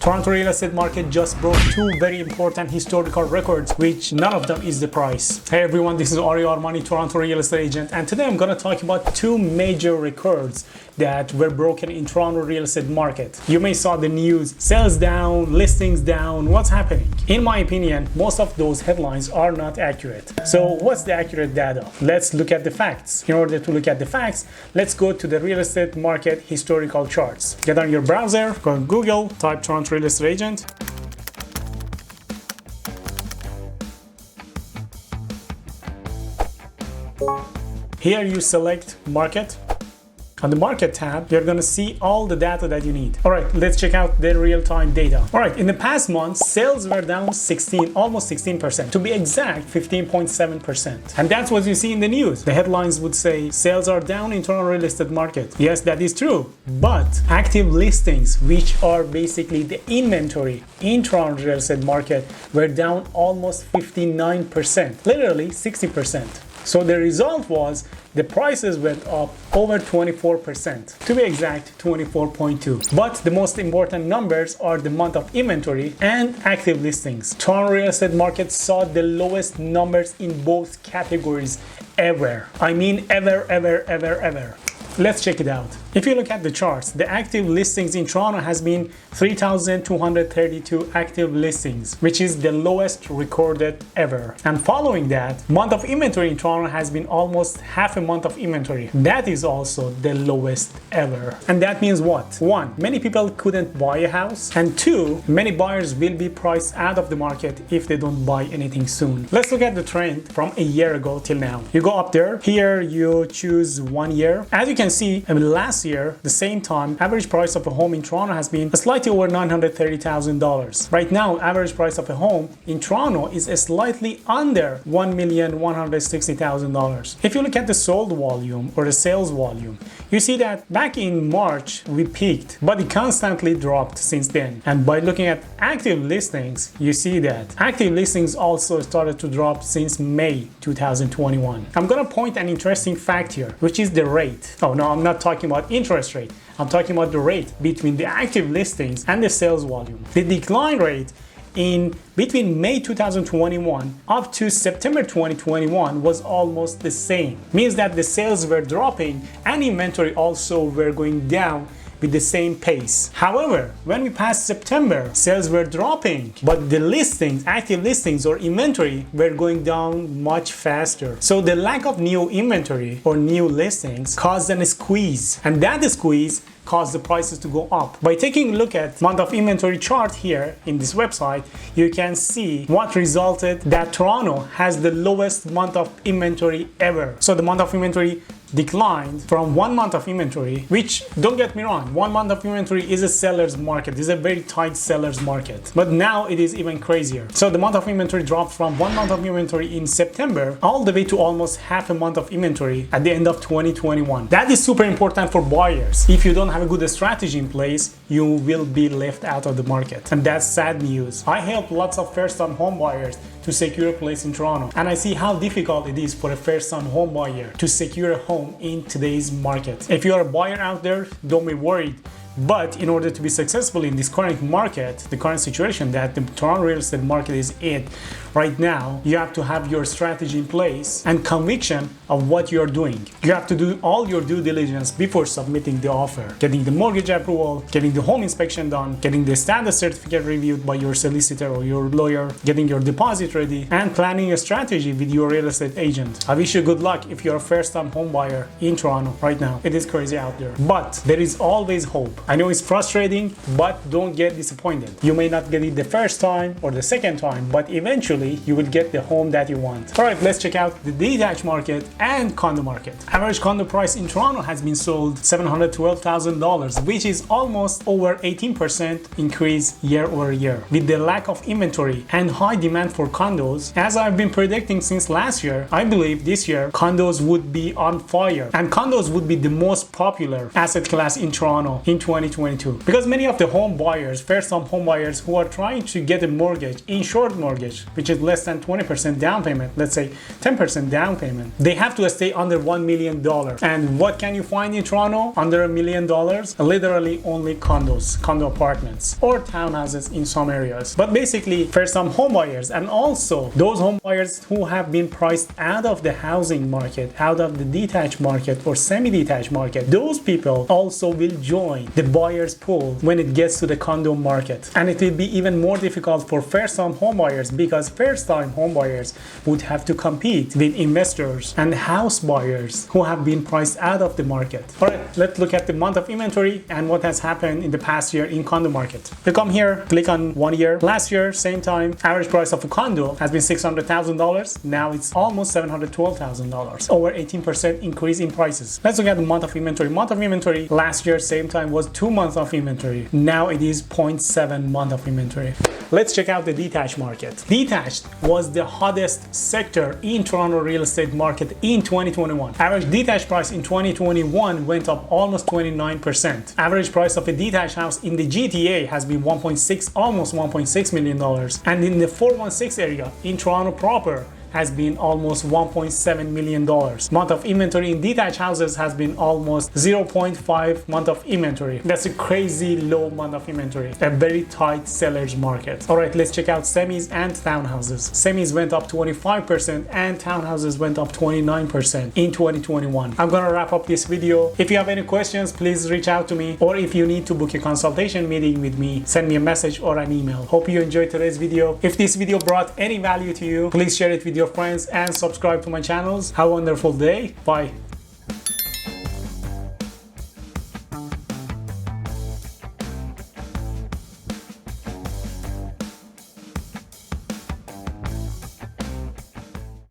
Toronto real estate market just broke two very important historical records, which none of them is the price. Hey everyone, this is Ari Armani, Toronto real estate agent, and today I'm going to talk about two major records that were broken in Toronto real estate market. You may saw the news, sales down, listings down, what's happening? In my opinion, most of those headlines are not accurate. So what's the accurate data? Let's look at the facts. In order to look at the facts, let's go to the real estate market historical charts. Get on your browser, go on Google, type Toronto real estate agent. Here you select market. On the market tab, you're going to see all the data that you need. All right, let's check out the real-time data. All right, in the past month, sales were down almost 16%. To be exact, 15.7%. And that's what you see in the news. The headlines would say sales are down in Toronto real estate market. Yes, that is true. But active listings, which are basically the inventory in Toronto real estate market, were down almost 59%, literally 60%. So the result was the prices went up over 24%, to be exact 24.2. But the most important numbers are the month of inventory and active listings. Toronto real estate market saw the lowest numbers in both categories ever. I mean ever. Let's check it out. If you look at the charts, the active listings in Toronto has been 3,232 active listings, which is the lowest recorded ever. And following that, month of inventory in Toronto has been almost half a month of inventory. That is also the lowest ever. And that means what? One, many people couldn't buy a house. And two, many buyers will be priced out of the market if they don't buy anything soon. Let's look at the trend from a year ago till now. You go up there. Here you choose 1 year. As you can see, last year, the same time, average price of a home in Toronto has been slightly over $930,000. Right now, average price of a home in Toronto is slightly under $1,160,000. If you look at the sold volume or the sales volume, you see that back in March, we peaked, but it constantly dropped since then. And by looking at active listings, you see that active listings also started to drop since May 2021. I'm gonna point an interesting fact here, which is the rate. Oh no, I'm not talking about interest rate. I'm talking about the rate between the active listings and the sales volume. The decline rate in between May 2021 up to September 2021 was almost the same. Means that the sales were dropping and inventory also were going down with the same pace. However, when we passed September, sales were dropping, but the listings, active listings or inventory were going down much faster. So the lack of new inventory or new listings caused a squeeze, and that squeeze caused the prices to go up. By taking a look at month of inventory chart here in this website, you can see what resulted that Toronto has the lowest month of inventory ever. So the month of inventory declined from 1 month of inventory, which, don't get me wrong, 1 month of inventory is a seller's market. It's a very tight seller's market. But now it is even crazier. So the month of inventory dropped from 1 month of inventory in September all the way to almost half a month of inventory at the end of 2021. That is super important for buyers. If you don't have a good strategy in place, you will be left out of the market. And that's sad news. I help lots of first-time home buyers to secure a place in Toronto, and I see how difficult it is for a first-time home buyer to secure a home in today's market. If you are a buyer out there, don't be worried. But in order to be successful in this current market, the current situation that the Toronto real estate market is in right now, you have to have your strategy in place and conviction of what you're doing. You have to do all your due diligence before submitting the offer, getting the mortgage approval, getting the home inspection done, getting the status certificate reviewed by your solicitor or your lawyer, getting your deposit ready, and planning a strategy with your real estate agent. I wish you good luck if you're a first-time home buyer in Toronto right now. It is crazy out there, but there is always hope. I know it's frustrating, but don't get disappointed. You may not get it the first time or the second time, but eventually you will get the home that you want. All right, let's check out the detached market and condo market. Average condo price in Toronto has been sold $712,000, which is almost over 18% increase year over year. With the lack of inventory and high demand for condos, as I've been predicting since last year, I believe this year condos would be on fire, and condos would be the most popular asset class in Toronto in 2022. 2022, because many of the home buyers, first-time home buyers who are trying to get a mortgage, insured mortgage, which is less than 20% down payment, let's say 10% down payment, they have to stay under $1 million. And what can you find in Toronto under $1 million? Literally only condos, condo apartments, or townhouses in some areas. But basically, first-time home buyers, and also those home buyers who have been priced out of the housing market, out of the detached market or semi-detached market, those people also will join the buyer's pool when it gets to the condo market. And it will be even more difficult for first-time home buyers, because first-time home buyers would have to compete with investors and house buyers who have been priced out of the market. All right, let's look at the month of inventory and what has happened in the past year in condo market. You come here, click on 1 year. Last year, same time, average price of a condo has been $600,000. Now it's almost $712,000. Over 18% increase in prices. Let's look at the month of inventory. Month of inventory last year, same time, was 2 months of inventory. Now it is 0.7 month of inventory. Let's check out the detached market. Detached was the hottest sector in Toronto real estate market in 2021. Average detached price in 2021 went up almost 29%. Average price of a detached house in the GTA has been almost $1.6 million. And in the 416 area in Toronto proper has been almost $1.7 million. Month of inventory in detached houses has been almost 0.5 month of inventory. That's a crazy low month of inventory. A very tight seller's market. All right, let's check out semis and townhouses. Semis went up 25% and townhouses went up 29% in 2021. I'm gonna wrap up this video. If you have any questions, please reach out to me, or if you need to book a consultation meeting with me, send me a message or an email. Hope you enjoyed today's video. If this video brought any value to you, please share it with your friends and subscribe to my channels. Have a wonderful day. Bye.